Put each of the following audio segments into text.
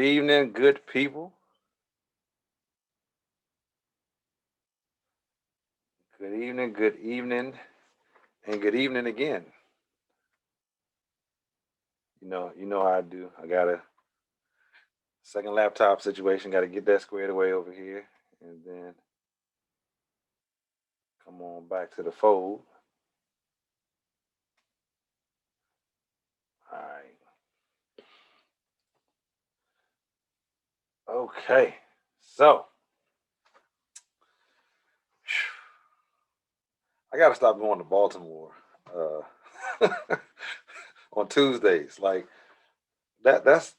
evening, good people. Good evening, and good evening again. You know how I do. I got a second laptop situation. Got to get that squared away over here, and then come on back to the fold. All right. Okay. So I got to stop going to Baltimore on Tuesdays. Like that. That's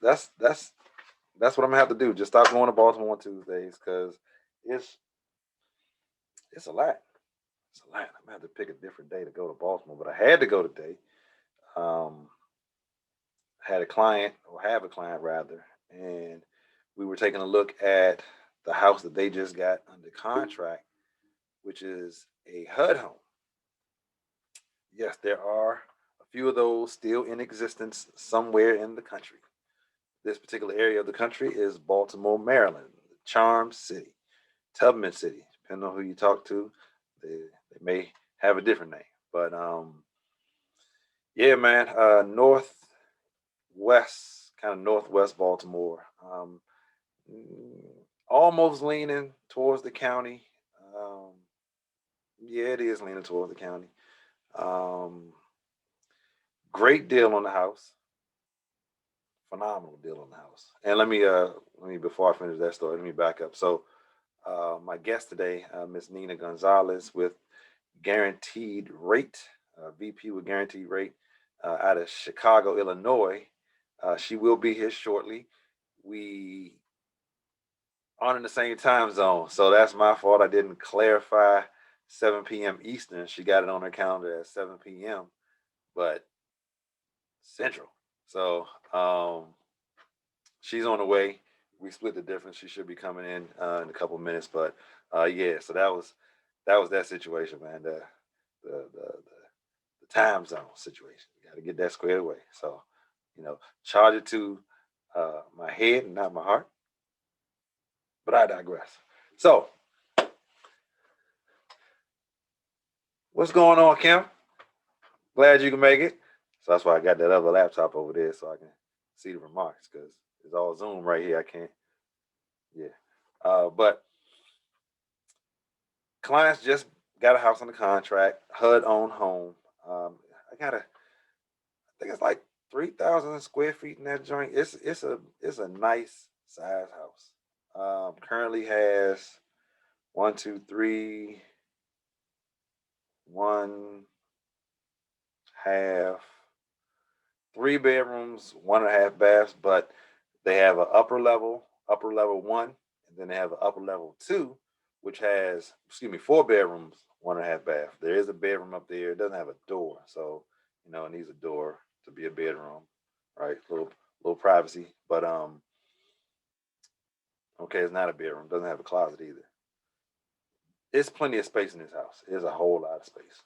what I'm gonna have to do. Just stop going to Baltimore on Tuesdays because it's it's a lot. It's a lot. I'm gonna have to pick a different day to go to Baltimore, but I had to go today. Um, had a client, or have a client rather, and we were taking a look at the house that they just got under contract, which is a HUD home. Yes, there are a few of those still in existence somewhere in the country. This particular area of the country is Baltimore, Maryland, Charm City, Tubman City. Depending on who you talk to, they may have a different name. But yeah, man, kind of northwest Baltimore. Mm, Almost leaning towards the county. Um, yeah, it is leaning towards the county. Um, Great deal on the house. Phenomenal deal on the house. And let me before I finish that story, let me back up. So my guest today, Miss Nina Gonzalez with Guaranteed Rate, VP with Guaranteed Rate out of Chicago, Illinois. She will be here shortly. We aren't in the same time zone, so that's my fault. I didn't clarify 7 p.m. Eastern. She got it on her calendar at 7 p.m., but Central. So she's on the way. We split the difference. She should be coming in a couple of minutes, but yeah. So that was that situation, man. The time zone situation. You got to get that squared away. So charge it to my head and not my heart. But I digress. So what's going on, Kim? Glad you can make it. So that's why I got that other laptop over there so I can see the remarks because it's all Zoom right here. I can't. Yeah. But clients just got a house on the contract, HUD owned home. I got I think it's like 3,000 square feet in that joint. It's a nice size house. Currently has one, two, three, one half, 3 bedrooms, 1.5 baths, but they have an upper level one, and then they have an upper level two, which has, 4 bedrooms, 1.5 bath. There is a bedroom up there. It doesn't have a door, so it needs a door to be a bedroom, right? Little privacy, but okay, it's not a bedroom. Doesn't have a closet either. It's plenty of space in this house. There's a whole lot of space.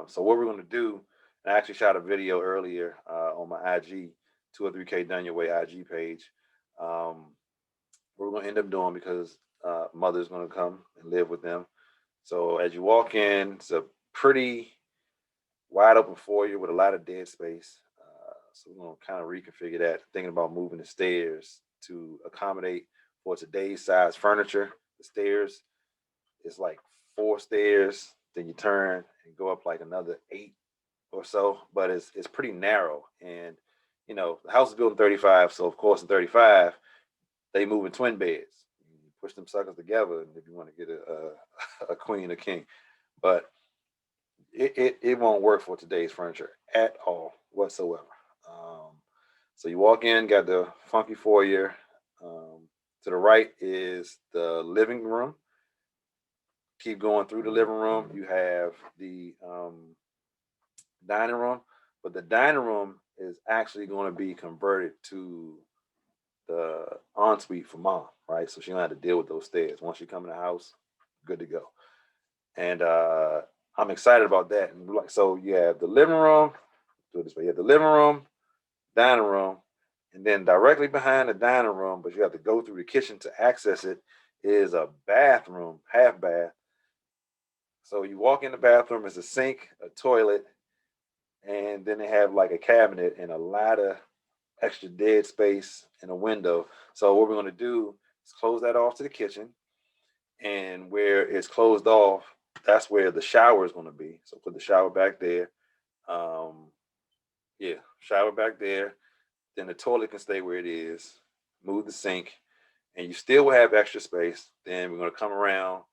So what we're going to do, I actually shot a video earlier on my IG, 203K Done Your Way IG page. We're going to end up doing because mother's going to come and live with them. So as you walk in, it's a pretty wide open foyer with a lot of dead space. So we're going to kind of reconfigure that, thinking about moving the stairs to accommodate for today's size furniture. The stairs is like 4 stairs, then you turn and go up like another 8 or so, but it's pretty narrow. And the house is built in 35, so of course in 35 they move in twin beds. You push them suckers together, and if you want to get a queen or king, but it won't work for today's furniture at all whatsoever. So you walk in, got the funky foyer. To the right is the living room. Keep going through the living room. You have the dining room, but the dining room is actually going to be converted to the ensuite for mom, right? So she don't have to deal with those stairs. Once you come in the house, good to go. And I'm excited about that. And so you have the living room. Do it this way. You have the living room, dining room, And then directly behind the dining room, but you have to go through the kitchen to access it, is a bathroom, half bath. So you walk in the bathroom, it's a sink, a toilet, and then they have like a cabinet and a lot of extra dead space and a window. So what we're going to do is close that off to the kitchen, and where it's closed off, that's where the shower is going to be. So put the shower back there. Um, yeah, shower back there. Then the toilet can stay where it is. Move the sink, and you still will have extra space. Then we're going to come around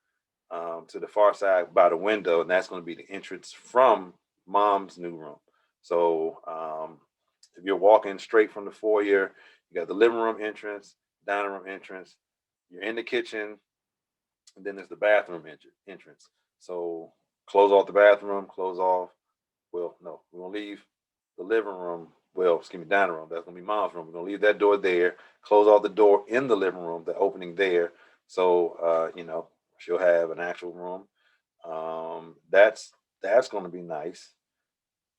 to the far side by the window, and that's going to be the entrance from mom's new room. So if you're walking straight from the foyer, you got the living room entrance, dining room entrance, you're in the kitchen, and then there's the bathroom entrance. So close off the bathroom, close off. Well, no, we're gonna leave the living room. Well, excuse me, dining room. That's gonna be mom's room. We're gonna leave that door there. Close off the door in the living room, the opening there. So she'll have an actual room. That's gonna be nice.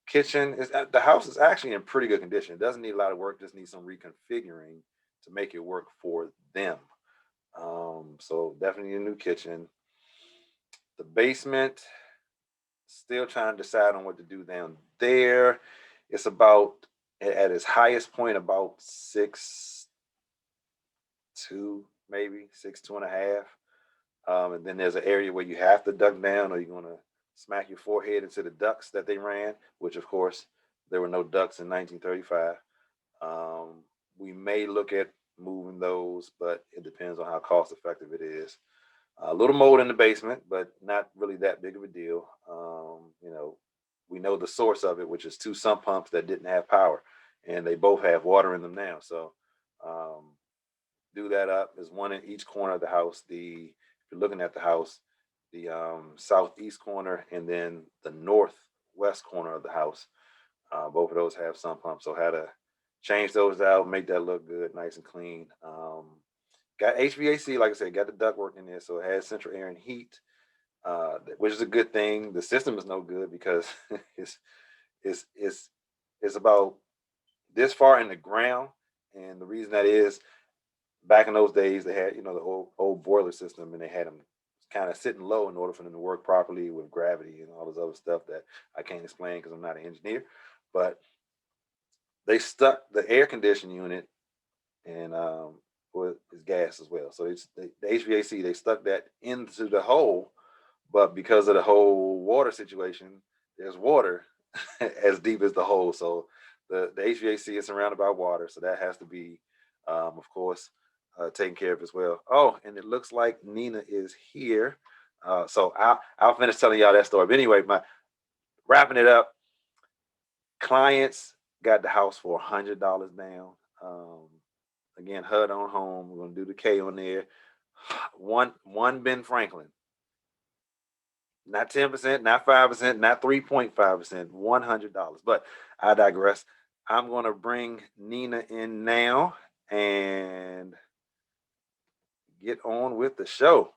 Kitchen is the house is actually in pretty good condition. It doesn't need a lot of work. Just needs some reconfiguring to make it work for them. So definitely a new kitchen. The basement, still trying to decide on what to do down there. It's about at its highest point about 6'2", maybe 6'2.5". And then there's an area where you have to duck down, or you're gonna smack your forehead into the ducts that they ran, which of course there were no ducts in 1935. We may look at moving those, but it depends on how cost effective it is. A little mold in the basement, but not really that big of a deal. We know the source of it, which is 2 sump pumps that didn't have power, and they both have water in them now. So do that up. There's one in each corner of the house. If you're looking at the house, the southeast corner and then the northwest corner of the house, both of those have sump pumps. So had to change those out, make that look good, nice and clean. Got HVAC, like I said, got the ductwork in there, so it has central air and heat, which is a good thing. The system is no good because it's about this far in the ground, and the reason that is, back in those days they had the old boiler system, and they had them kind of sitting low in order for them to work properly with gravity and all this other stuff that I can't explain because I'm not an engineer. But they stuck the air conditioning unit and it's gas as well. So the HVAC, they stuck that into the hole, but because of the whole water situation, there's water as deep as the hole. So the HVAC is surrounded by water, so that has to be, of course, taken care of as well. Oh, and it looks like Nina is here. So I'll finish telling y'all that story. But anyway, wrapping it up, clients got the house for $100 down. Again, HUD on home. We're gonna do the K on there. One Ben Franklin. Not 10%, not 5%, not 3.5%, $100. But I digress. I'm gonna bring Nina in now and get on with the show.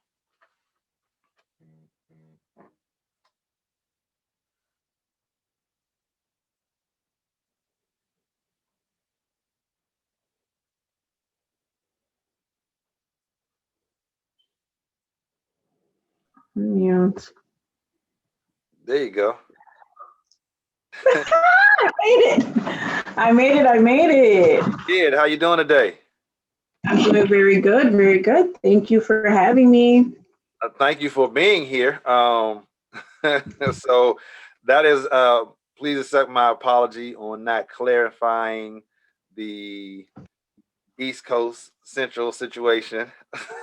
Mute. There you go. I made it. Kid, how you doing today? I'm doing very good, very good. Thank you for having me. Thank you for being here. So that is, please accept my apology on not clarifying the East Coast Central situation.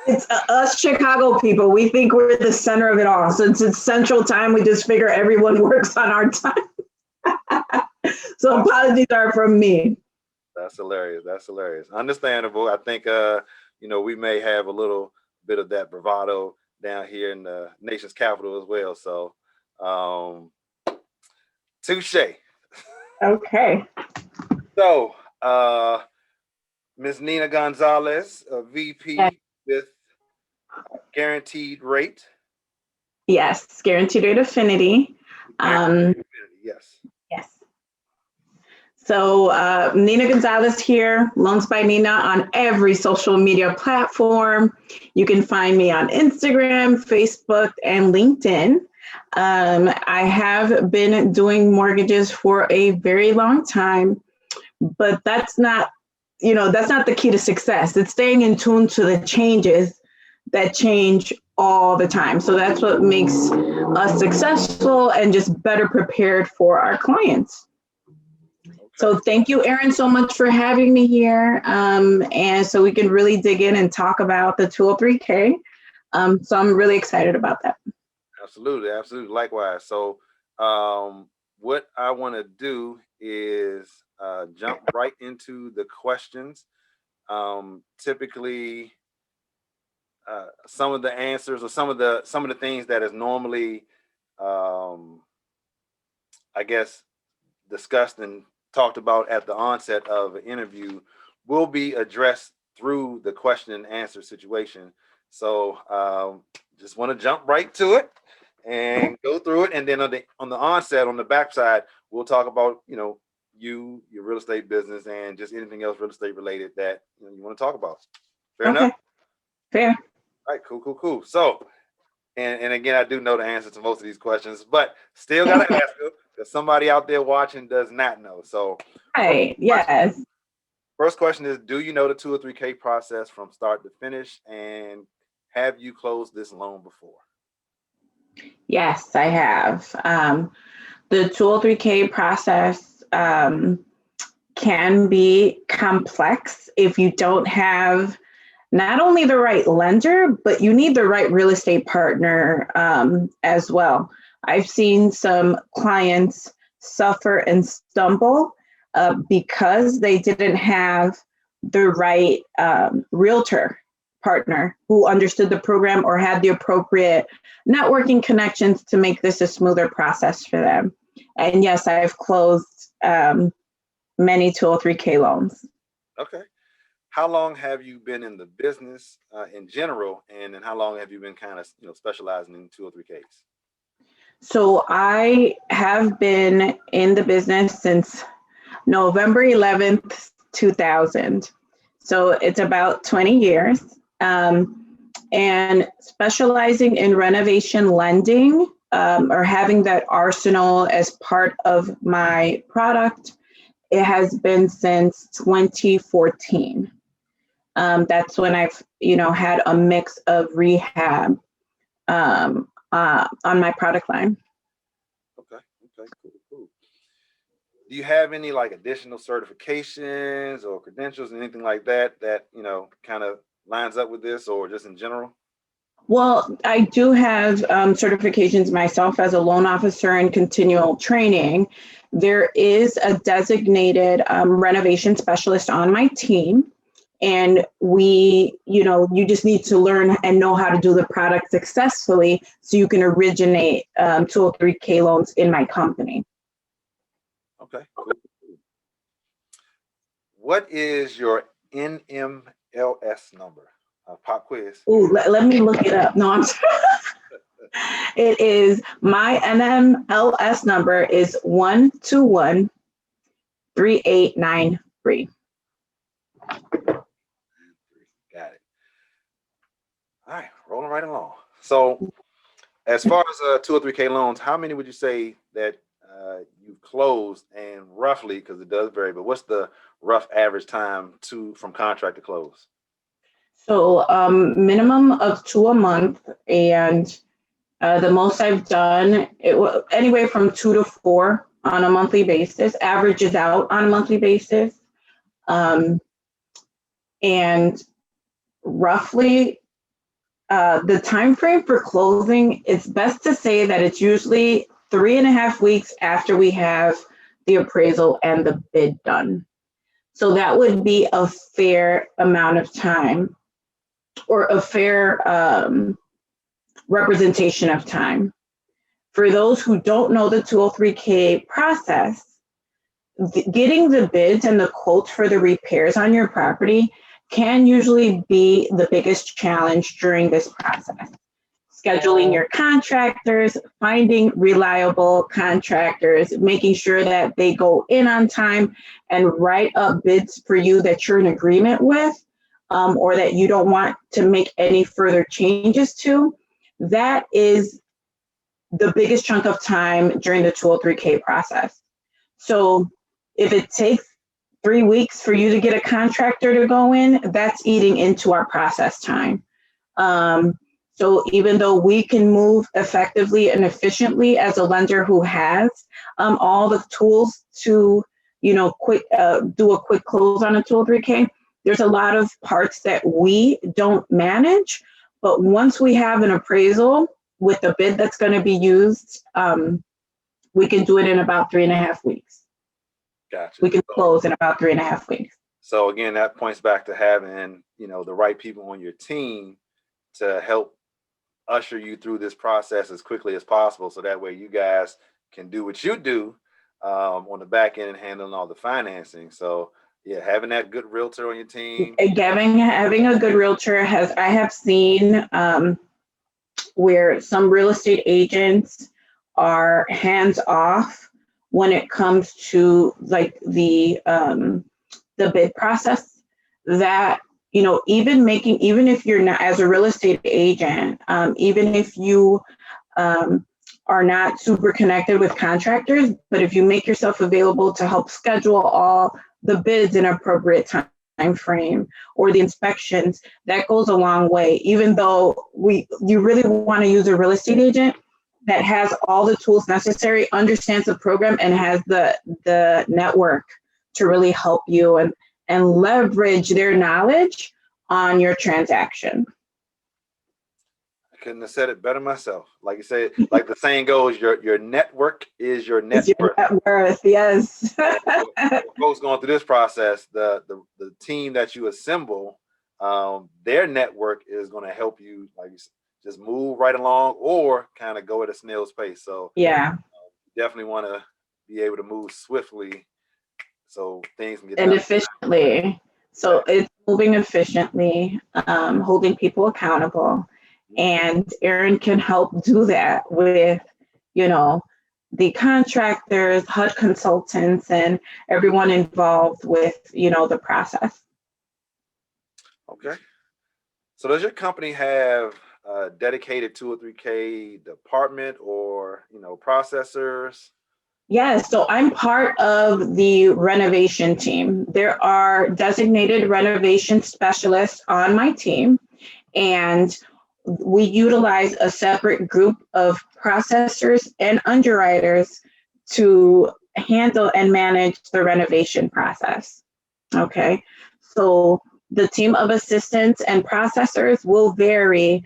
It's us Chicago people. We think we're the center of it all. Since it's Central Time, we just figure everyone works on our time. So apologies are from me. That's hilarious. That's hilarious. Understandable. I think we may have a little bit of that bravado down here in the nation's capital as well. So touche. Okay. So Ms. Nina Gonzalez, VP with Guaranteed Rate. Yes, Guaranteed Rate Affinity. Yes. Yes. So Nina Gonzalez here, Loans by Nina on every social media platform. You can find me on Instagram, Facebook, and LinkedIn. I have been doing mortgages for a very long time, but that's not the key to success. It's staying in tune to the changes that change all the time. So that's what makes us successful and just better prepared for our clients. So thank you, Erin, so much for having me here. And so we can really dig in and talk about the 203K. So I'm really excited about that. Absolutely. Likewise. So what I want to do is jump right into the questions. Typically, some of the answers or some of the things that is normally, I guess, discussed and talked about at the onset of an interview will be addressed through the question and answer situation. So just want to jump right to it and go through it. And then on the onset, on the backside, we'll talk about, your real estate business and just anything else real estate related that you want to talk about. Fair enough? Fair. All right, cool. So, and again, I do know the answer to most of these questions, but still got to ask you because somebody out there watching does not know. So, right, yes. First question is, do you know the 203K process from start to finish? And have you closed this loan before? Yes, I have. The 203K process can be complex if you don't have not only the right lender, but you need the right real estate partner as well. I've seen some clients suffer and stumble because they didn't have the right realtor partner who understood the program or had the appropriate networking connections to make this a smoother process for them. And yes, I've closed many 203K loans. Okay. How long have you been in the business in general, and then how long have you been kind of specializing in 203Ks? So I have been in the business since November 11th, 2000. So it's about 20 years. And specializing in renovation lending or having that arsenal as part of my product, it has been since 2014. That's when I've, had a mix of rehab on my product line. Okay, cool. Do you have any additional certifications or credentials, anything like that kind of lines up with this, or just in general? Well, I do have certifications myself as a loan officer and continual training. There is a designated renovation specialist on my team. And you just need to learn and know how to do the product successfully so you can originate 203K loans in my company. Okay, cool. What is your NMLS number? Pop quiz. Ooh, let me look it up. No, I'm sorry. It is, my NMLS number is 1213893. Got it. All right, rolling right along. So as far as 203K loans, how many would you say that you've closed, and roughly, because it does vary, but what's the rough average time from contract to close? So minimum of 2 a month, and the most I've done, anywhere from 2 to 4 on a monthly basis, averages out on a monthly basis. And roughly the time frame for closing, it's best to say that it's usually 3.5 weeks after we have the appraisal and the bid done. So that would be a fair amount of time, or a fair representation of time. For those who don't know the 203K process, getting the bids and the quotes for the repairs on your property can usually be the biggest challenge during this process. scheduling your contractors, finding reliable contractors, making sure that they go in on time and write up bids for you that you're in agreement with, or that you don't want to make any further changes to. That is the biggest chunk of time during the 203K process. So if it takes 3 weeks for you to get a contractor to go in, that's eating into our process time. So even though we can move effectively and efficiently as a lender who has all the tools to, do a quick close on a 203K, there's a lot of parts that we don't manage. But once we have an appraisal with the bid that's going to be used, we can do it in about 3.5 weeks. Gotcha. We can close in about 3.5 weeks. So again, that points back to having, the right people on your team to help usher you through this process as quickly as possible. So that way you guys can do what you do on the back end and handling all the financing. So yeah, having that good realtor on your team. Having a good realtor I have seen where some real estate agents are hands off when it comes to like the bid process, that even if you're not, as a real estate agent, even if you are not super connected with contractors, but if you make yourself available to help schedule all the bids in appropriate time frame or the inspections, that goes a long way. Even though you really want to use a real estate agent that has all the tools necessary, understands the program, and has the network to really help you and leverage their knowledge on your transaction. I couldn't have said it better myself. Like you said, like the saying goes, your network is your net worth. Net worth, yes. Folks going through this process, the team that you assemble, their network is going to help you, like you said, just move right along or kind of go at a snail's pace. So yeah, definitely want to be able to move swiftly so things can get and done efficiently. So it's moving efficiently, holding people accountable. And Erin can help do that with, the contractors, HUD consultants, and everyone involved with, the process. Okay. So does your company have a dedicated 203K department or, processors? Yes, so I'm part of the renovation team. There are designated renovation specialists on my team, and we utilize a separate group of processors and underwriters to handle and manage the renovation process. Okay, so the team of assistants and processors will vary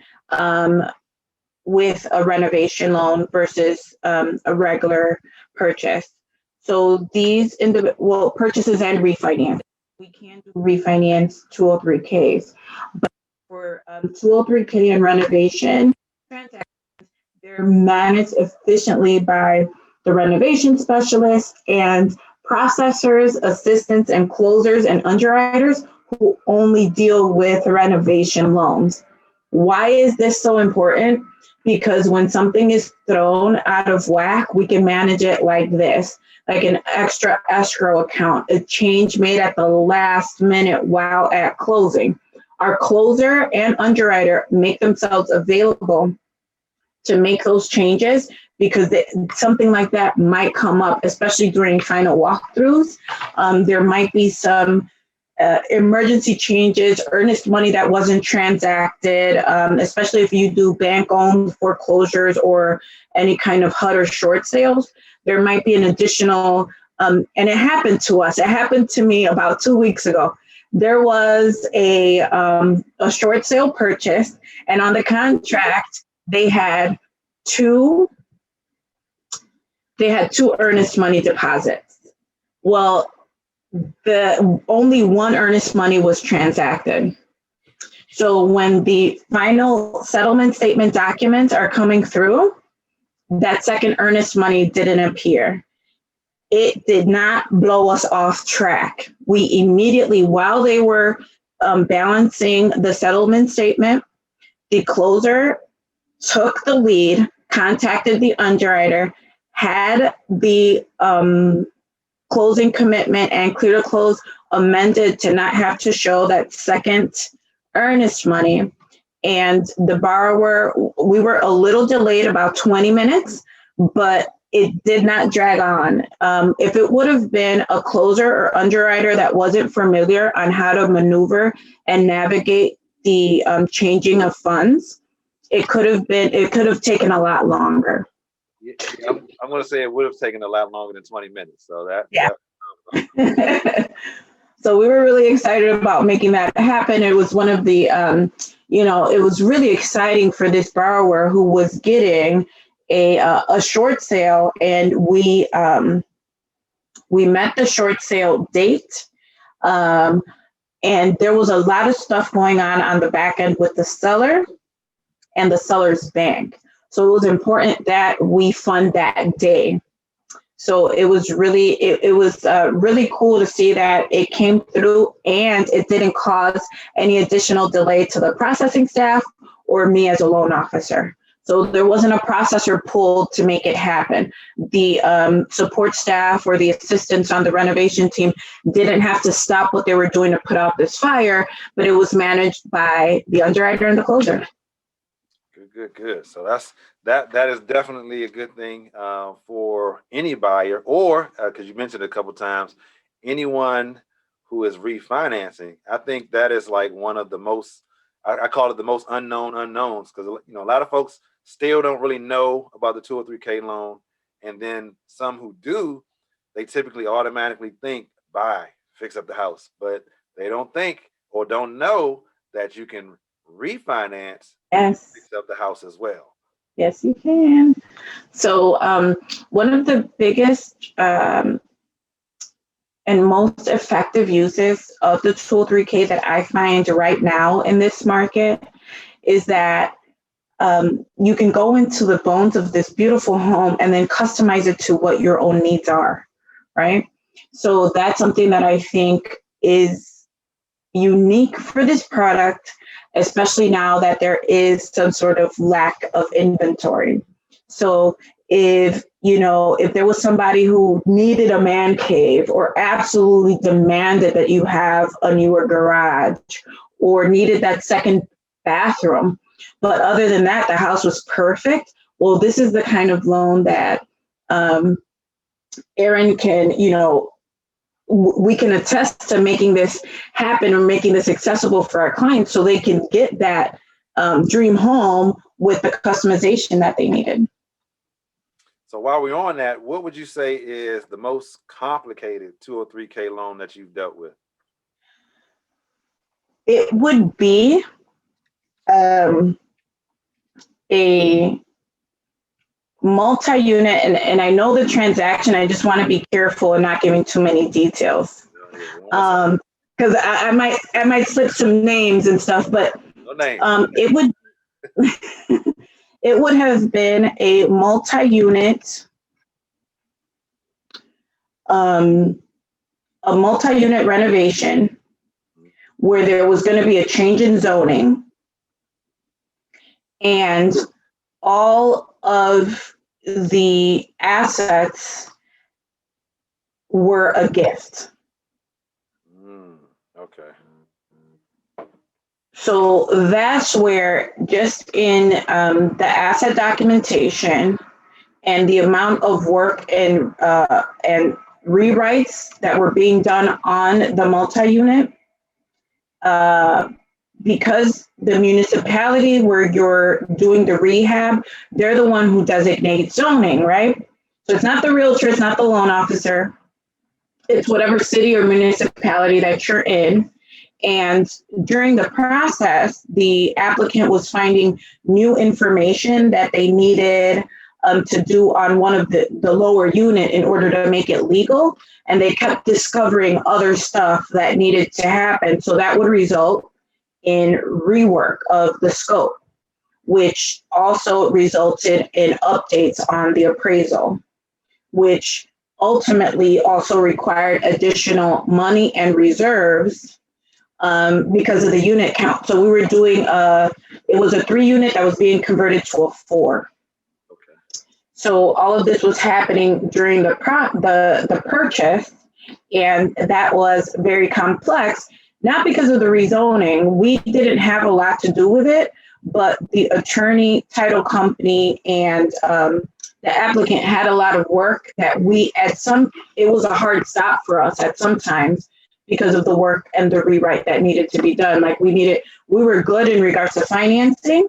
with a renovation loan versus a regular purchase. So these individual purchases and refinance. We can do refinance 203Ks, but for 203K and renovation transactions, they're managed efficiently by the renovation specialists and processors, assistants, and closers and underwriters who only deal with renovation loans. Why is this so important? Because when something is thrown out of whack, we can manage it like this, like an extra escrow account, a change made at the last minute while at closing. Our closer and underwriter make themselves available to make those changes because something like that might come up, especially during final walkthroughs. There might be some emergency changes, earnest money that wasn't transacted, especially if you do bank-owned foreclosures or any kind of HUD or short sales. There might be an additional, and it happened to us. It happened to me about 2 weeks ago. There was a short sale purchase, and on the contract, they had two earnest money deposits. Well, the only one earnest money was transacted. So when the final settlement statement documents are coming through, that second earnest money didn't appear. It did not blow us off track. We immediately, while they were balancing the settlement statement, the closer took the lead, contacted the underwriter, had the closing commitment and clear to close amended to not have to show that second earnest money. And the borrower, we were a little delayed, about 20 minutes, but it did not drag on. If it would have been a closer or underwriter that wasn't familiar on how to maneuver and navigate the changing of funds, it could have taken a lot longer. Yeah, I'm going to say it would have taken a lot longer than 20 minutes. So yeah. So we were really excited about making that happen. It was one of the, it was really exciting for this borrower who was getting a short sale, and we met the short sale date, and there was a lot of stuff going on the back end with the seller and the seller's bank. So it was important that we fund that day. So it was really, really cool to see that it came through and it didn't cause any additional delay to the processing staff or me as a loan officer. So there wasn't a processor pulled to make it happen. The support staff or the assistants on the renovation team didn't have to stop what they were doing to put out this fire, but it was managed by the underwriter and the closer. Good. So that is definitely a good thing for any buyer, or because you mentioned it a couple of times, anyone who is refinancing. I think that is like one of the most, I call it the most unknown unknowns, because a lot of folks still don't really know about the 203K loan, and then some who do, they typically automatically think buy, fix up the house, but they don't think or don't know that you can refinance, yes, fix up the house as well. Yes, you can. So one of the biggest and most effective uses of the 203K that I find right now in this market is that you can go into the bones of this beautiful home and then customize it to what your own needs are, right? So that's something that I think is unique for this product, especially now that there is some sort of lack of inventory. So if there was somebody who needed a man cave or absolutely demanded that you have a newer garage or needed that second bathroom, but other than that, the house was perfect, well, this is the kind of loan that Erin can, we can attest to making this happen or making this accessible for our clients so they can get that dream home with the customization that they needed. So while we're on that, what would you say is the most complicated 203K loan that you've dealt with? It would be a multi-unit, and I know the transaction, I just want to be careful and not giving too many details. Because I might slip some names and stuff, but it would it would have been a multi-unit renovation where there was going to be a change in zoning, and all of the assets were a gift. Okay. So that's where, just in the asset documentation and the amount of work and rewrites that were being done on the multi-unit, because the municipality where you're doing the rehab, they're the one who designates zoning, right? So it's not the realtor, it's not the loan officer, it's whatever city or municipality that you're in. And during the process, the applicant was finding new information that they needed to do on one of the lower unit in order to make it legal. And they kept discovering other stuff that needed to happen. So that would result in rework of the scope, which also resulted in updates on the appraisal, which ultimately also required additional money and reserves because of the unit count. So we were doing it was a 3 unit that was being converted to a 4. Okay. So all of this was happening during the purchase, and that was very complex. Not because of the rezoning, we didn't have a lot to do with it, but the attorney, title company, and the applicant had a lot of work that it was a hard stop for us at some times because of the work and the rewrite that needed to be done. Like we were good in regards to financing.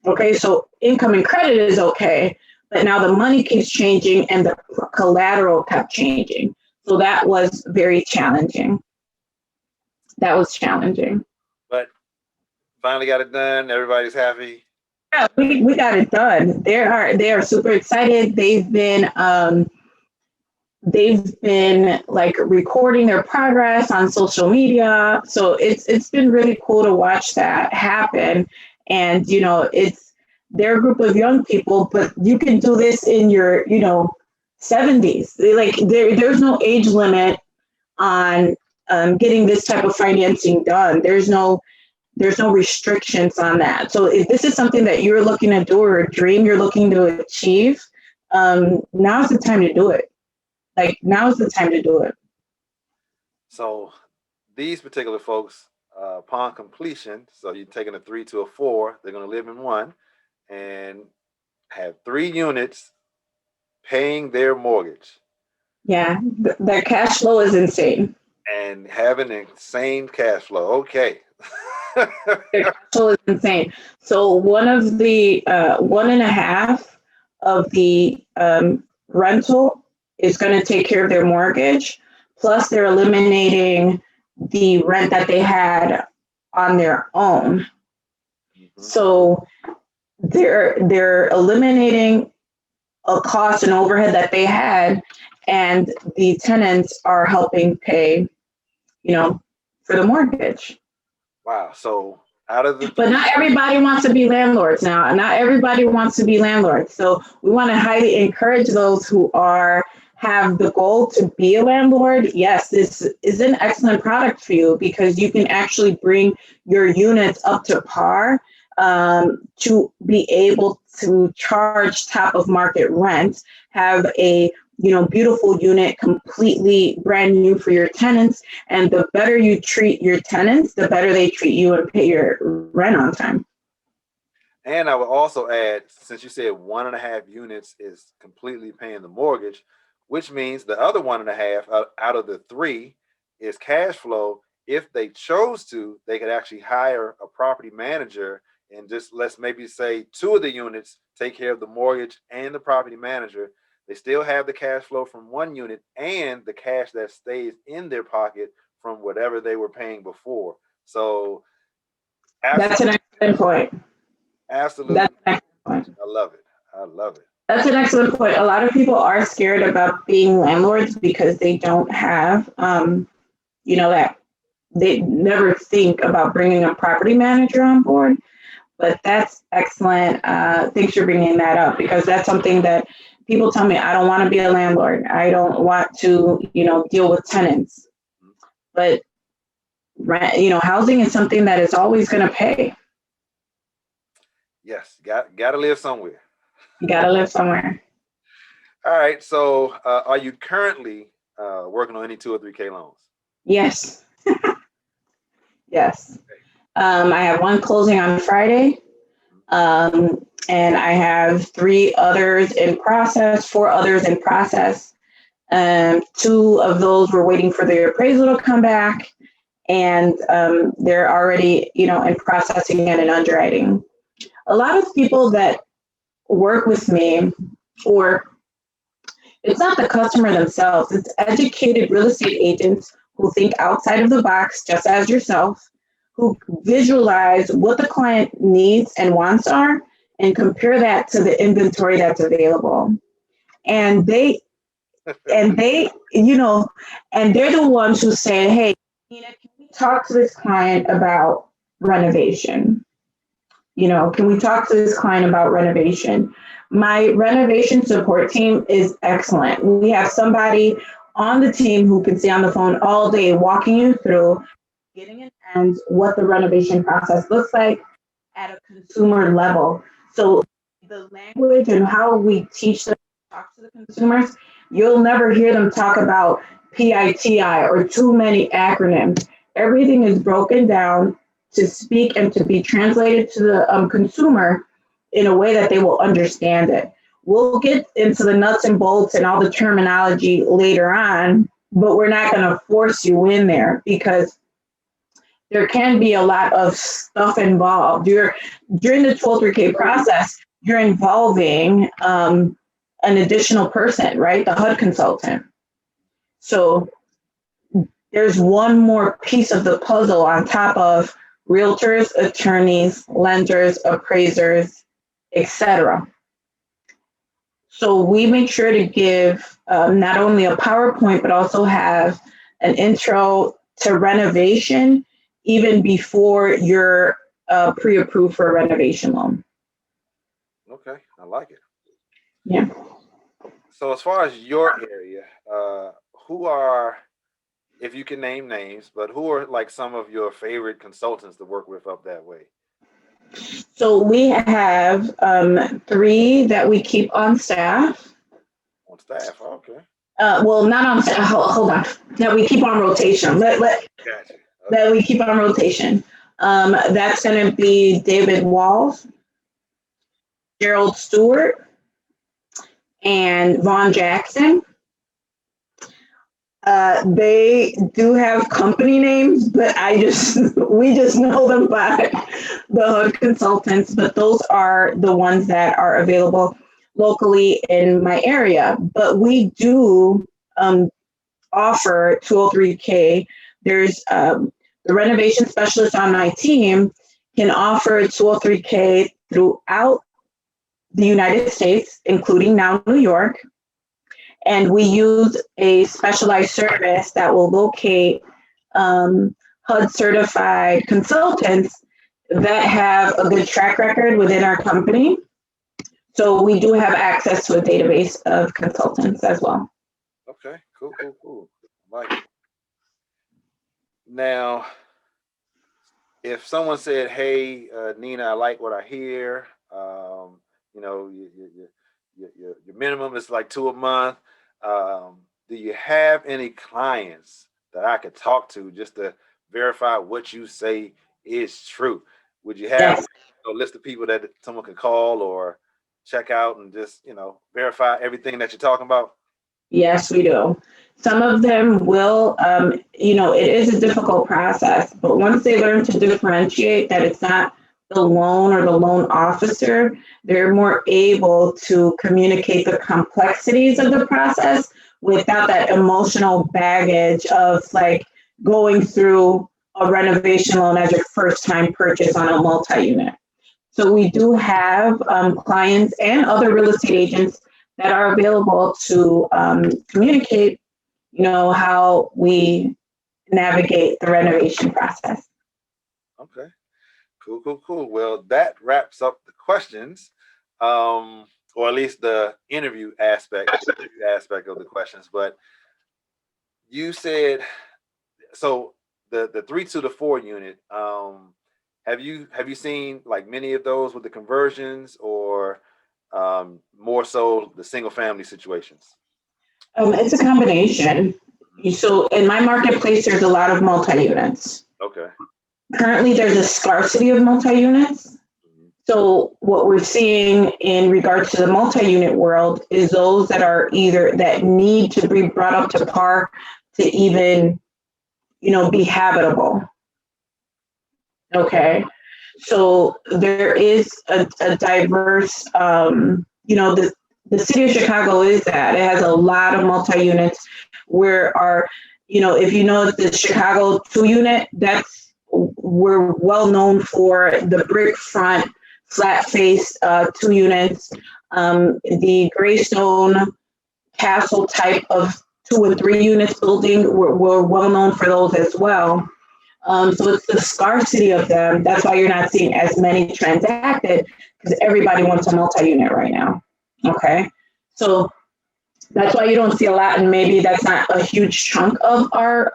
Okay, so income and credit is okay, but now the money keeps changing and the collateral kept changing. So that was very challenging. That was challenging. But finally got it done. Everybody's happy. Yeah, we got it done. They are super excited. They've been like recording their progress on social media. So it's been really cool to watch that happen. And they're a group of young people, but you can do this in your 70s. Like there's no age limit on getting this type of financing done. There's no restrictions on that. So if this is something that you're looking to do or a dream you're looking to achieve, now's the time to do it. Like now's the time to do it. So these particular folks, upon completion, so you're taking a 3 to a 4, they're going to live in one and have 3 units paying their mortgage. Yeah, their cash flow is insane. And having insane cash flow. Okay. Their cash flow is insane. So one of the 1.5 of the rental is going to take care of their mortgage. Plus, they're eliminating the rent that they had on their own. Mm-hmm. So they're eliminating a cost and overhead that they had, and the tenants are helping pay, for the mortgage. Wow. So but not everybody wants to be landlords now. Not everybody wants to be landlords. So we want to highly encourage those who have the goal to be a landlord. Yes, this is an excellent product for you because you can actually bring your units up to par to be able to charge top of market rent, have a beautiful unit completely brand new for your tenants. And the better you treat your tenants, the better they treat you and pay your rent on time. And I would also add, since you said 1.5 units is completely paying the mortgage, which means the other 1.5 out of the 3 is cash flow. If they chose to, they could actually hire a property manager and just let's maybe say 2 of the units take care of the mortgage and the property manager. They still have the cash flow from 1 unit and the cash that stays in their pocket from whatever they were paying before. So that's an excellent point. Absolutely. That's an excellent point. I love it. I love it. That's an excellent point. A lot of people are scared about being landlords because they don't have, that they never think about bringing a property manager on board. But that's excellent. Thanks for bringing that up because that's something that people tell me, I don't want to be a landlord. I don't want to, deal with tenants. But rent, housing is something that is always going to pay. Yes, got to live somewhere. You got to live somewhere. All right. So, are you currently working on any 2 or 3K loans? Yes. Yes. I have 1 closing on Friday, and I have 3 others in process, 4 others in process. 2 of those we're waiting for their appraisal to come back, and they're already, in processing and in underwriting. A lot of people that work with me, or it's not the customer themselves, it's educated real estate agents who think outside of the box, just as yourself, who visualize what the client needs and wants are and compare that to the inventory that's available. And they're the ones who say, hey, Nina, can we talk to this client about renovation? Can we talk to this client about renovation? My renovation support team is excellent. We have somebody on the team who can stay on the phone all day walking you through beginning and what the renovation process looks like at a consumer level. So the language and how we teach them to talk to the consumers, you'll never hear them talk about PITI or too many acronyms. Everything is broken down to speak and to be translated to the consumer in a way that they will understand it. We'll get into the nuts and bolts and all the terminology later on, but we're not going to force you in there because there can be a lot of stuff involved. During the 203K process, you're involving an additional person, right? The HUD consultant. So there's one more piece of the puzzle on top of realtors, attorneys, lenders, appraisers, etc. So we make sure to give not only a PowerPoint, but also have an intro to renovation even before you're pre-approved for a renovation loan. Okay, I like it. Yeah. So as far as your area, who are, if you can name names, but who are like some of your favorite consultants to work with up that way? So we have 3 that we keep on staff. On staff, okay. Well, not on staff. Hold on. That we keep on rotation. Gotcha. Okay. That we keep on rotation. That's going to be David Walls, Gerald Stewart, and Vaughn Jackson. They do have company names, but we just know them by the HUD consultants, but those are the ones that are available locally in my area. But we do offer 203K. There's the renovation specialist on my team can offer 203K throughout the United States, including now New York. And we use a specialized service that will locate HUD certified consultants that have a good track record within our company. So we do have access to a database of consultants as well. Okay, cool. Like it. Now, if someone said, "Hey, Nina, I like what I hear. You know, your minimum is like 2 a month. Do you have any clients that I could talk to just to verify what you say is true? Would you have a list of people that someone could call or check out and just, verify everything that you're talking about?" Yes, we do. Some of them will, it is a difficult process, but once they learn to differentiate that it's not the loan or the loan officer, they're more able to communicate the complexities of the process without that emotional baggage of like going through a renovation loan as your first time purchase on a multi-unit. So we do have clients and other real estate agents that are available to communicate, how we navigate the renovation process. Okay. Cool. Well, that wraps up the questions, or at least the interview aspect of the questions. But you said, so the 3 to the 4 unit. Have you seen like many of those with the conversions, or more so the single family situations? It's a combination. So in my marketplace, there's a lot of multi-units. Okay. Currently, there's a scarcity of multi-units. So what we're seeing in regards to the multi-unit world is those that are either that need to be brought up to par to even, be habitable. Okay. So there is a diverse, the city of Chicago is that. It has a lot of multi-units where if you know the Chicago 2-unit, we're well known for the brick front, flat face 2 units, the Greystone Castle type of 2 and 3 units building. We're well known for those as well. So it's the scarcity of them. That's why you're not seeing as many transacted, because everybody wants a multi-unit right now. Okay. So that's why you don't see a lot, and maybe that's not a huge chunk of our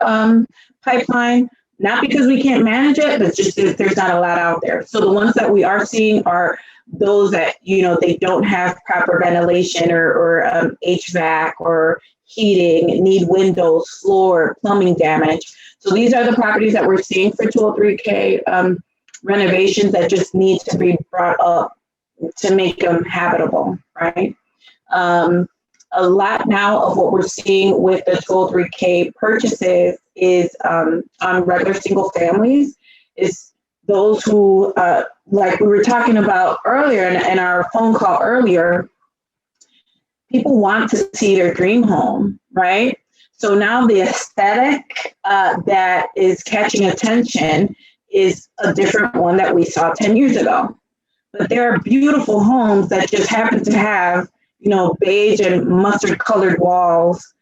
pipeline, Not because we can't manage it, but just that there's not a lot out there. So the ones that we are seeing are those that, they don't have proper ventilation or HVAC or heating, need windows, floor, plumbing damage. So these are the properties that we're seeing for 203K renovations that just need to be brought up to make them habitable, right? A lot now of what we're seeing with the 203K purchases is on regular single families, is those who, like we were talking about earlier in our phone call earlier, people want to see their dream home, right? So now the aesthetic that is catching attention is a different one that we saw 10 years ago. But there are beautiful homes that just happen to have, beige and mustard colored walls,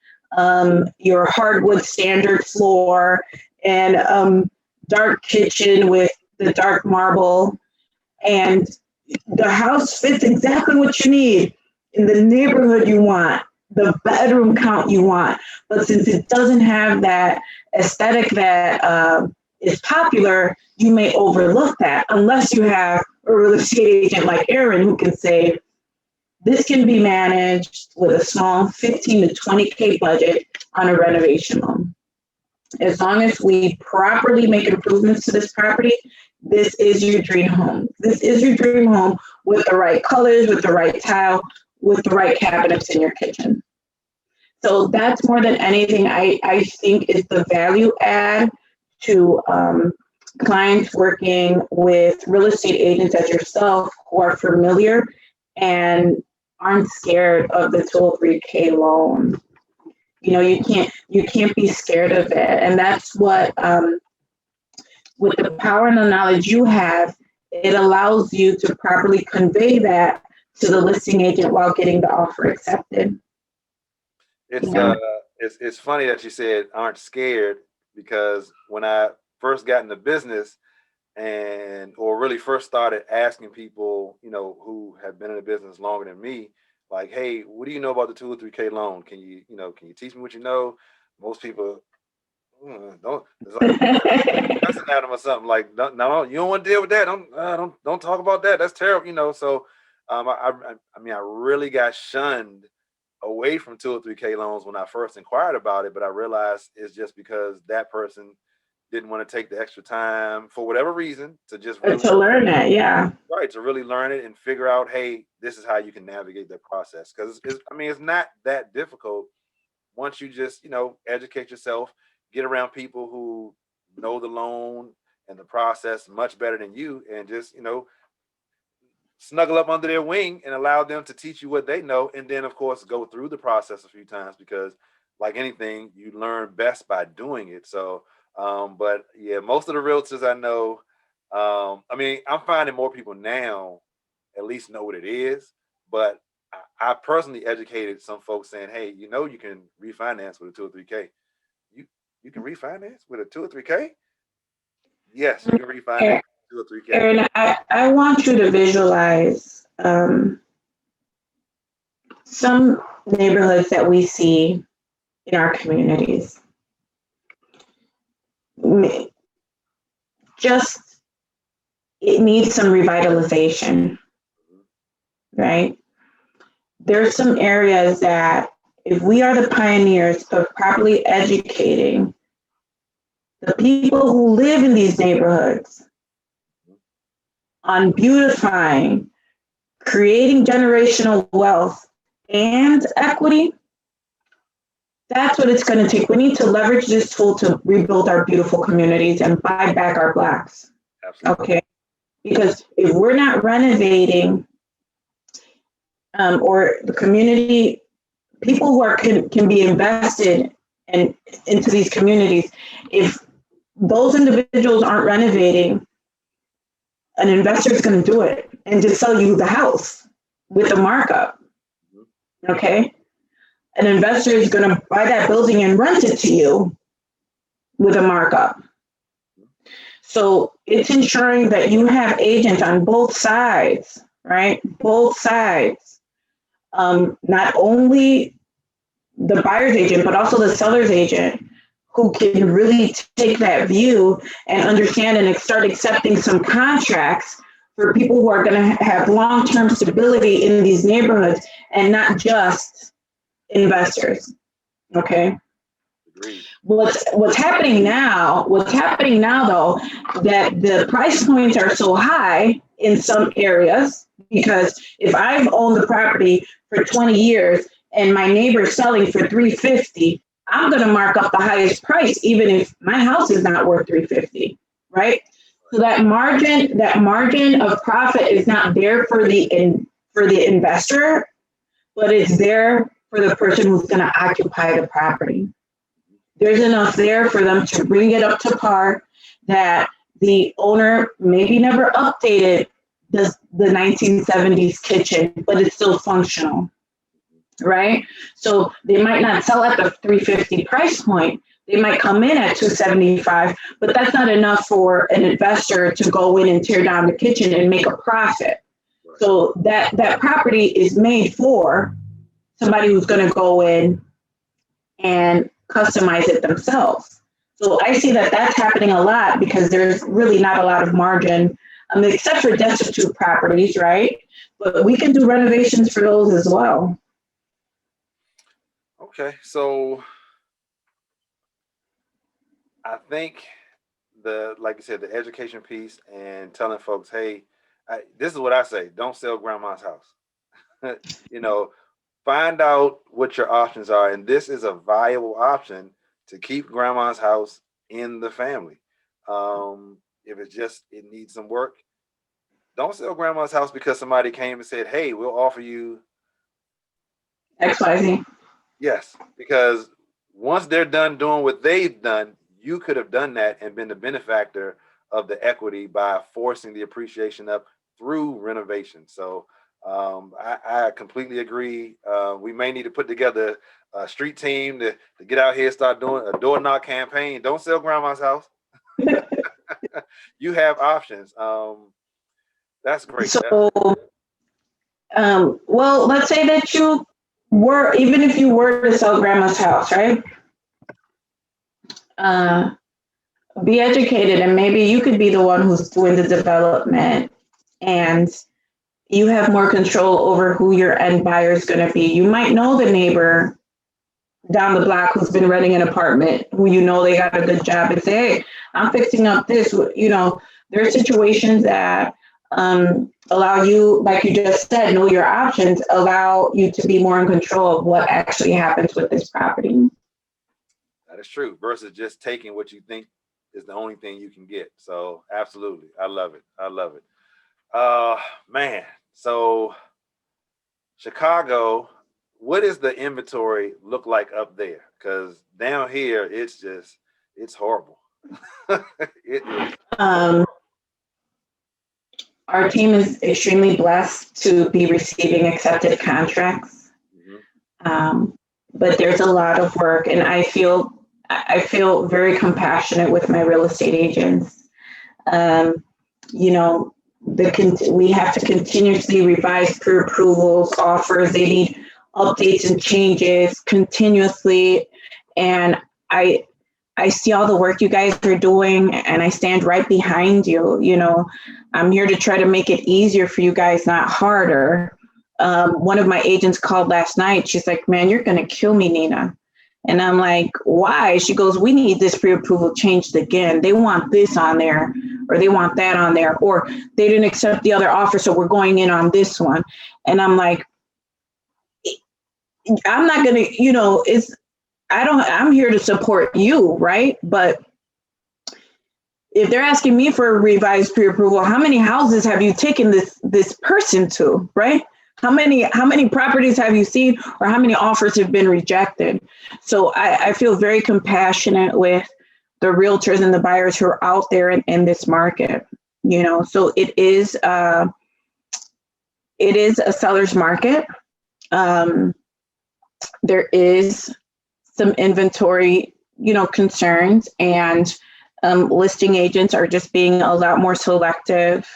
your hardwood standard floor, and dark kitchen with the dark marble. And the house fits exactly what you need in the neighborhood you want, the bedroom count you want. But since it doesn't have that aesthetic that is popular, you may overlook that unless you have a real estate agent like Erin who can say, this can be managed with a small 15 to 20K budget on a renovation loan. As long as we properly make improvements to this property, this is your dream home. This is your dream home with the right colors, with the right tile, with the right cabinets in your kitchen. So that's more than anything, I think is the value add to clients working with real estate agents as yourself who are familiar and aren't scared of the 203K loan. You can't be scared of it. And that's what, with the power and the knowledge you have, it allows you to properly convey that to the listing agent while getting the offer accepted. It's funny that you said aren't scared, because when I first got into business or really first started asking people, who have been in the business longer than me, like, hey, what do you know about the 203K loan? Can you teach me what you know? Most people don't. It's like cussing at them or something. Like, no, you don't want to deal with that. Don't talk about that. That's terrible. So, I really got shunned away from 203K loans when I first inquired about it, but I realized it's just because that person didn't want to take the extra time for whatever reason to just really to learn it, yeah. Right, to really learn it and figure out, hey, this is how you can navigate that process. Because it's not that difficult once you just, educate yourself, get around people who know the loan and the process much better than you, and just, snuggle up under their wing and allow them to teach you what they know. And then, of course, go through the process a few times, because like anything, you learn best by doing it. So, but yeah, most of the realtors I know, I'm finding more people now at least know what it is, but I personally educated some folks saying, hey, you can refinance with a 203K. You can refinance with a 203K? Yes, you can refinance with 203K. Erin, I want you to visualize some neighborhoods that we see in our communities. It needs some revitalization, right? There's some areas that if we are the pioneers of properly educating the people who live in these neighborhoods on beautifying, creating generational wealth and equity, that's what it's going to take. We need to leverage this tool to rebuild our beautiful communities and buy back our Blacks. Absolutely. Okay? Because if we're not renovating, or the community, people who can be invested into these communities, if those individuals aren't renovating, an investor is going to do it and just sell you the house with a markup. Okay? An investor is going to buy that building and rent it to you with a markup. So it's ensuring that you have agents on both sides, right? Both sides. Not only the buyer's agent, but also the seller's agent who can really take that view and understand and start accepting some contracts for people who are going to have long-term stability in these neighborhoods and not just investors. Okay. Agreed. What's happening now though, that the price points are so high in some areas, because if I've owned the property for 20 years and my neighbor's selling for $350, I'm going to mark up the highest price, even if my house is not worth $350, right? So that margin of profit is not there for the investor, but it's there for the person who's going to occupy the property. There's enough there for them to bring it up to par, that the owner maybe never updated the 1970s kitchen, but it's still functional, right? So they might not sell at the $350 price point. They might come in at $275, but that's not enough for an investor to go in and tear down the kitchen and make a profit. So that property is made for somebody who's going to go in and customize it themselves. So I see that that's happening a lot, because there's really not a lot of margin, except for destitute properties, right? But we can do renovations for those as well. Okay, so I think like you said, the education piece and telling folks, hey, this is what I say: don't sell grandma's house. Find out what your options are, and this is a viable option to keep grandma's house in the family. If it needs some work, don't sell grandma's house because somebody came and said, hey, we'll offer you XYZ. Yes, because once they're done doing what they've done, you could have done that and been the benefactor of the equity by forcing the appreciation up through renovation. So I completely agree. We may need to put together a street team to get out here and start doing a door knock campaign. Don't sell grandma's house. You have options. That's great. So, well, let's say that even if you were to sell grandma's house, right? Be educated, and maybe you could be the one who's doing the development, and you have more control over who your end buyer is going to be. You might know the neighbor down the block who's been renting an apartment, who they got a good job, and say, hey, I'm fixing up this. There are situations that allow you, like you just said, know your options, allow you to be more in control of what actually happens with this property. That is true, versus just taking what you think is the only thing you can get. So absolutely. I love it. Man. So Chicago, what does the inventory look like up there? Because down here, it's horrible. It is. Our team is extremely blessed to be receiving accepted contracts. Mm-hmm. But there's a lot of work, and I feel very compassionate with my real estate agents. We have to continuously revise pre-approvals, offers. They need updates and changes continuously. And I see all the work you guys are doing, and I stand right behind you. I'm here to try to make it easier for you guys, not harder. One of my agents called last night. She's like, man, you're going to kill me, Nina. And I'm like, why? She goes, we need this pre-approval changed again. They want this on there, or they want that on there, or they didn't accept the other offer, so we're going in on this one. And I'm like, I'm not going to, I'm here to support you, right? But if they're asking me for a revised pre-approval, how many houses have you taken this person to, right? How many properties have you seen, or how many offers have been rejected? So I feel very compassionate with the realtors and the buyers who are out there in this market. So it is a seller's market. There is some inventory, concerns, and listing agents are just being a lot more selective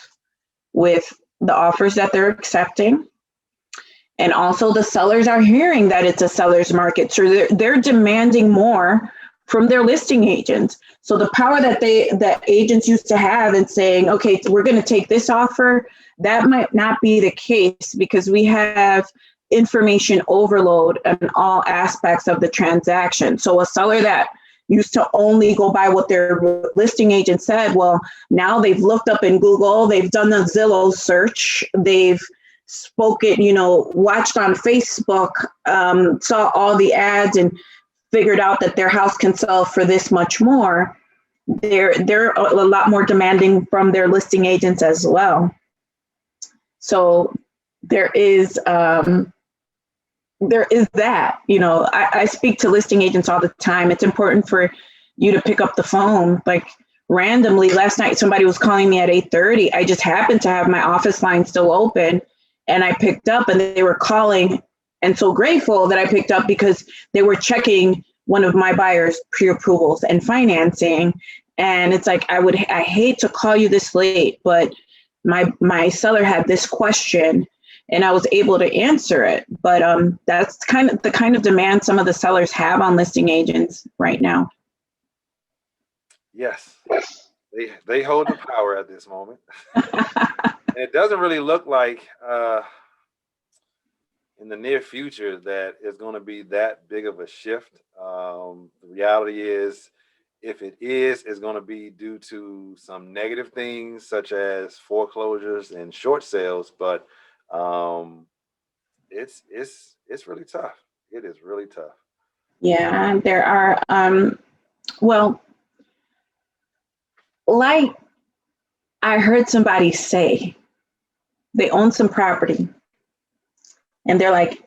with the offers that they're accepting. And also the sellers are hearing that it's a seller's market. So they're demanding more from their listing agents. So the power that agents used to have in saying, okay, we're going to take this offer, that might not be the case because we have information overload in all aspects of the transaction. So a seller that used to only go by what their listing agent said, well, now they've looked up in Google, they've done the Zillow search, they've spoken, watched on Facebook, saw all the ads and figured out that their house can sell for this much more. They're a lot more demanding from their listing agents as well. So there is that. I speak to listing agents all the time. It's important for you to pick up the phone. Like randomly last night, somebody was calling me at 8:30. I just happened to have my office line still open, and I picked up, and they were calling. And so grateful that I picked up because they were checking one of my buyers' pre-approvals and financing. And it's like, I hate to call you this late, but my seller had this question and I was able to answer it. But that's kind of demand some of the sellers have on listing agents right now. Yes, they hold the power at this moment. And it doesn't really look like in the near future that it's going to be that big of a shift. The reality is, if it is, it's going to be due to some negative things such as foreclosures and short sales. But it's really tough. It is really tough. Yeah, there are like I heard somebody say they own some property and they're like,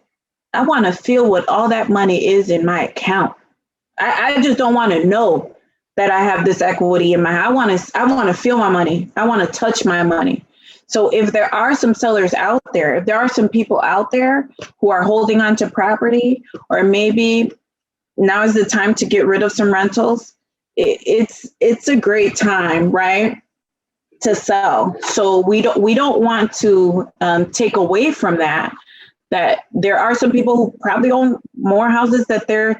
I want to feel what all that money is in my account. I just don't want to know that I have this equity in my, I want to feel my money. I want to touch my money. So if there are some sellers out there, if there are some people out there who are holding on to property, or maybe now is the time to get rid of some rentals, it's a great time, right, to sell. So we don't want to take away from that there are some people who probably own more houses that they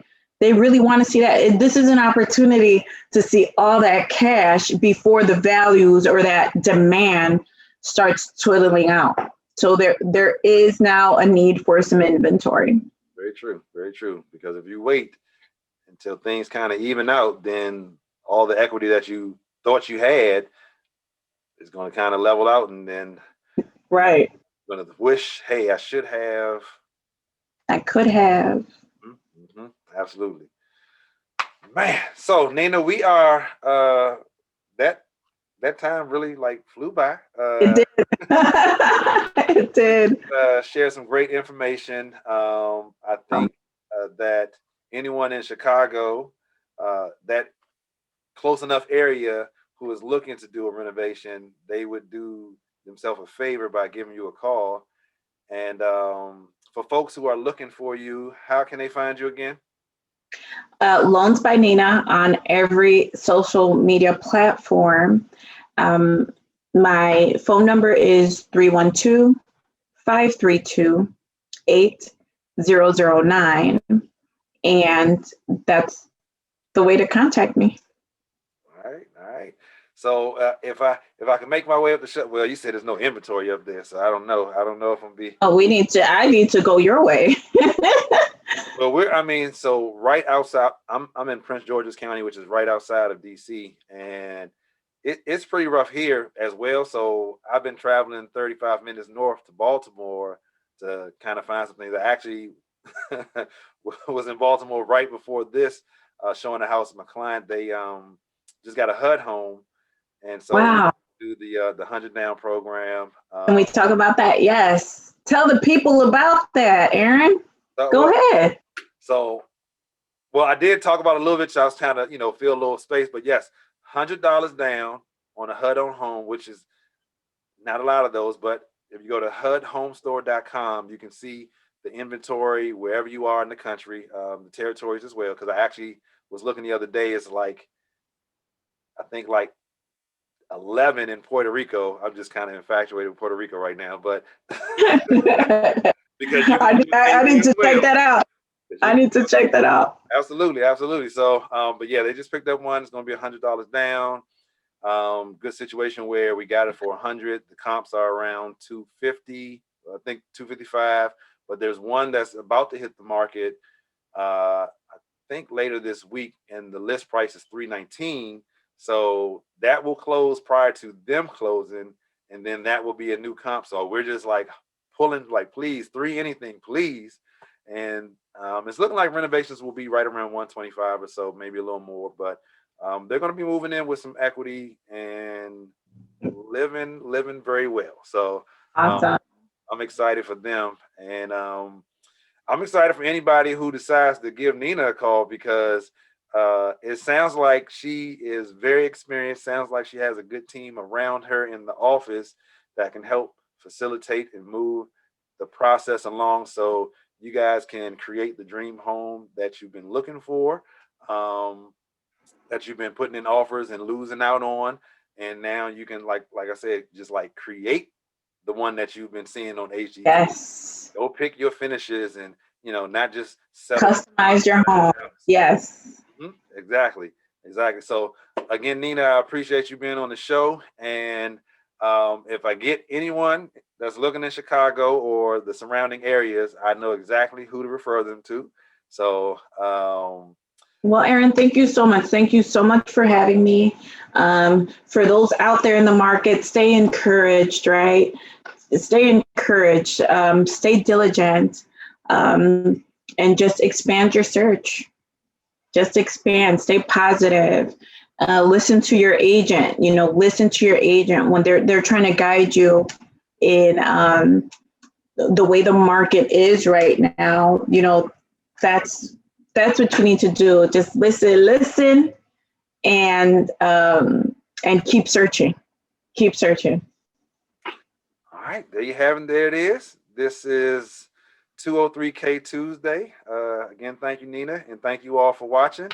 really want to see that. This is an opportunity to see all that cash before the values or that demand starts twiddling out. So there is now a need for some inventory. Very true. Very true. Because if you wait until things kind of even out, then all the equity that you thought you had is going to kind of level out, and then right. Going to wish, hey, I should have. I could have. Mm-hmm. Absolutely. Man, so Nina, we are that time really like flew by. It did. It did. Share some great information. I think that anyone in Chicago, that close enough area who is looking to do a renovation, they would do themselves a favor by giving you a call. And for folks who are looking for you, how can they find you again? Loans by Nina on every social media platform. My phone number is 312-532-8009. And that's the way to contact me. All right. So if I can make my way up the shut, well, you said there's no inventory up there, so I don't know if I'm be. Oh, I need to go your way. Well, so right outside, I'm in Prince George's County, which is right outside of DC, and it's pretty rough here as well. So I've been traveling 35 minutes north to Baltimore to kind of find something that actually was in Baltimore right before this, showing the house. My client, they just got a HUD home. And so wow. We do the 100 Down program. Can we talk about that? Yes. Tell the people about that, Aaron. Go ahead. So, I did talk about it a little bit. So I was trying to, fill a little space. But yes, $100 down on a HUD on home, which is not a lot of those. But if you go to HUDhomestore.com, you can see the inventory wherever you are in the country, the territories as well. Because I actually was looking the other day. It's like, I think like 11 in Puerto Rico. I'm just kind of infatuated with Puerto Rico right now, but because I need to check that out. I need to check that out. Absolutely, absolutely. So, but yeah, they just picked up one. It's going to be $100 down. Good situation where we got it for 100. The comps are around 250, I think 255. But there's one that's about to hit the market. I think later this week, and the list price is 319. So that will close prior to them closing, and then that will be a new comp. So we're just like pulling, like, please, three anything, please. And it's looking like renovations will be right around 125 or so, maybe a little more. But they're going to be moving in with some equity and living very well. So Awesome. I'm excited for them, and I'm excited for anybody who decides to give Nina a call, because it sounds like she is very experienced. Sounds like she has a good team around her in the office that can help facilitate and move the process along, so you guys can create the dream home that you've been looking for, that you've been putting in offers and losing out on, and now you can, like I said, just like create the one that you've been seeing on HGTV. Yes. Go pick your finishes, and not just settle. Customize your home. Yes. Exactly. So again, Nina, I appreciate you being on the show. And if I get anyone that's looking in Chicago or the surrounding areas, I know exactly who to refer them to. So Well, Aaron, thank you so much. Thank you so much for having me. For those out there in the market, stay encouraged, right? Stay encouraged, stay diligent, and just expand your search. Just expand, stay positive. Listen to your agent, listen to your agent when they're trying to guide you in the way the market is right now. That's what you need to do. Just listen, and keep searching. Keep searching. all right, there you have it. There it is. This is 203K Tuesday. Again, thank you, Nina, and thank you all for watching.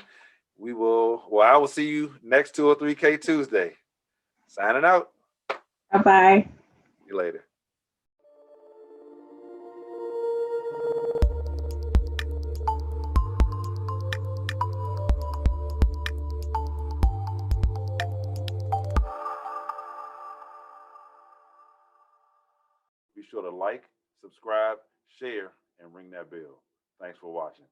I will see you next 203K Tuesday. Signing out. Bye-bye. See you later. Be sure to like, subscribe, share, and ring that bell. Thanks for watching.